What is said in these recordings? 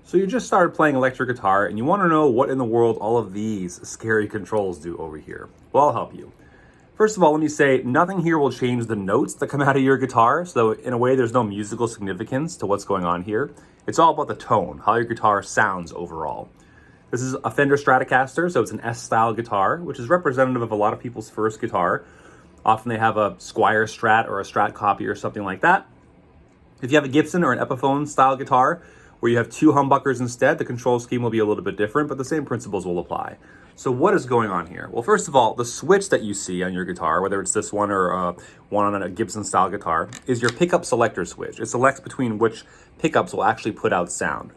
So you just started playing electric guitar and you want to know what in the world all of these scary controls do over here. Well, I'll help you. First of all, let me say nothing here will change the notes that come out of your guitar. So in a way, there's no musical significance to what's going on here. It's all about the tone, how your guitar sounds overall. This is a Fender Stratocaster, so it's an S-style guitar, which is representative of a lot of people's first guitar. Often they have a Squier Strat or a Strat copy or something like that. If you have a Gibson or an Epiphone style guitar, where you have two humbuckers instead, the control scheme will be a little bit different, but the same principles will apply. So what is going on here? Well, first of all, the switch that you see on your guitar, whether it's this one or one on a Gibson style guitar, is your pickup selector switch. It selects between which pickups will actually put out sound.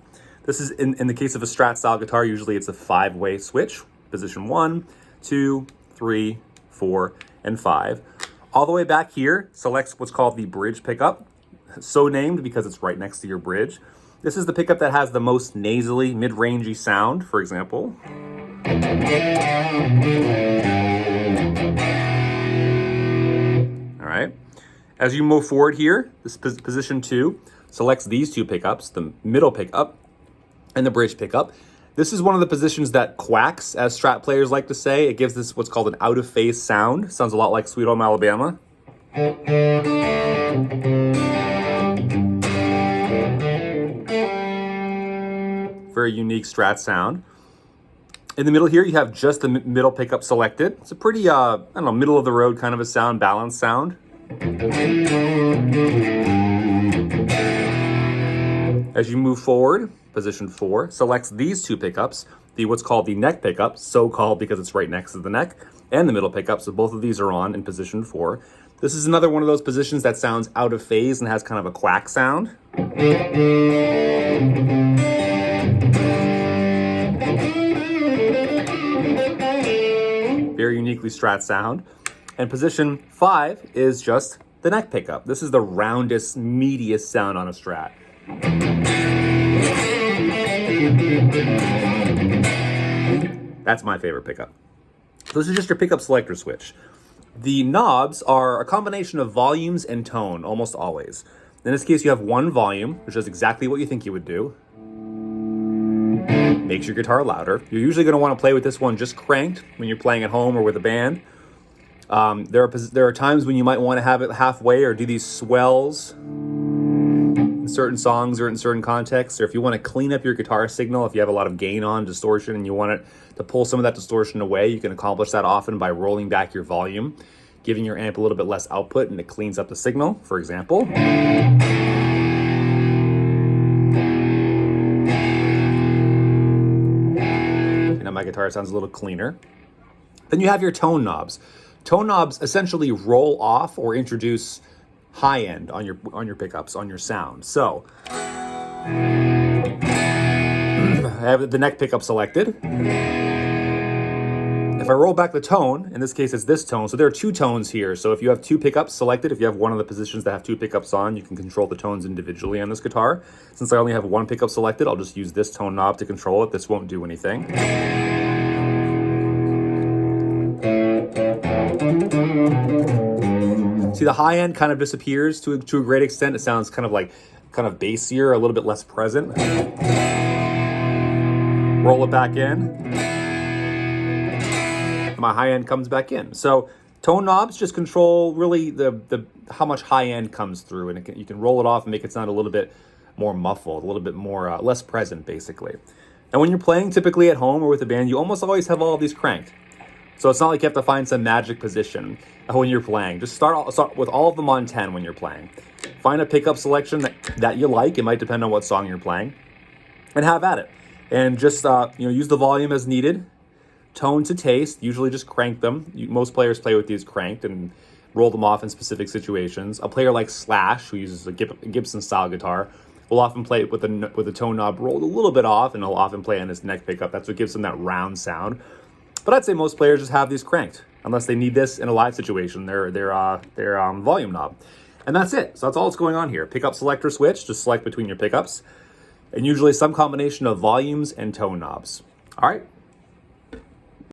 This is, in the case of a Strat style guitar, usually it's a 5-way switch, position 1, 2, 3, 4, and 5. All the way back here selects what's called the bridge pickup, so named because it's right next to your bridge. This is the pickup that has the most nasally, mid-rangey sound, for example. All right. As you move forward here, this position 2 selects these two pickups, the middle pickup and the bridge pickup. This is one of the positions that quacks, as Strat players like to say. It gives this what's called an out-of-phase sound. Sounds a lot like Sweet Home Alabama. Very unique Strat sound. In the middle here, you have just the middle pickup selected. It's a pretty, middle of the road kind of a sound, balanced sound. As you move forward, position 4 selects these two pickups, what's called the neck pickup, so-called because it's right next to the neck, and the middle pickup, so both of these are on in position 4. This is another one of those positions that sounds out of phase and has kind of a quack sound. Very uniquely Strat sound. And position 5 is just the neck pickup. This is the roundest, meatiest sound on a Strat. That's my favorite pickup. So this is just your pickup selector switch. The knobs are a combination of volumes and tone, almost always. In this case, you have one volume, which does exactly what you think you would do. Makes your guitar louder. You're usually going to want to play with this one just cranked when you're playing at home or with a band. There are times when you might want to have it halfway or do these swells in certain songs or in certain contexts. Or if you want to clean up your guitar signal, if you have a lot of gain on, distortion, and you want it to pull some of that distortion away, you can accomplish that often by rolling back your volume, giving your amp a little bit less output, and it cleans up the signal, for example. My guitar sounds a little cleaner. Then you have your tone knobs. Tone knobs essentially roll off or introduce high end on your pickups, on your sound. So I have the neck pickup selected. If I roll back the tone, in this case it's this tone, so there are two tones here. So if you have two pickups selected, if you have one of the positions that have two pickups on, you can control the tones individually on this guitar. Since I only have one pickup selected, I'll just use this tone knob to control it. This won't do anything. See, the high end kind of disappears to a great extent. It sounds kind of bassier, a little bit less present. Roll it back in. My high end comes back in. So tone knobs just control really the how much high end comes through, and you can roll it off and make it sound a little bit more muffled, a little bit more less present, basically. And when you're playing typically at home or with a band, you almost always have all of these cranked. So it's not like you have to find some magic position when you're playing. Just start with all of them on 10 when you're playing. Find a pickup selection that you like. It might depend on what song you're playing, and have at it. And just use the volume as needed. Tone to taste. Usually just crank them. Most players play with these cranked and roll them off in specific situations. A player like Slash, who uses a Gibson style guitar, will often play it with the tone knob rolled a little bit off, and he'll often play on his neck pickup. That's what gives him that round sound. But I'd say most players just have these cranked, unless they need this in a live situation, their volume knob. And that's it. So that's all that's going on here. Pickup selector switch, just select between your pickups, and usually some combination of volumes and tone knobs. All right,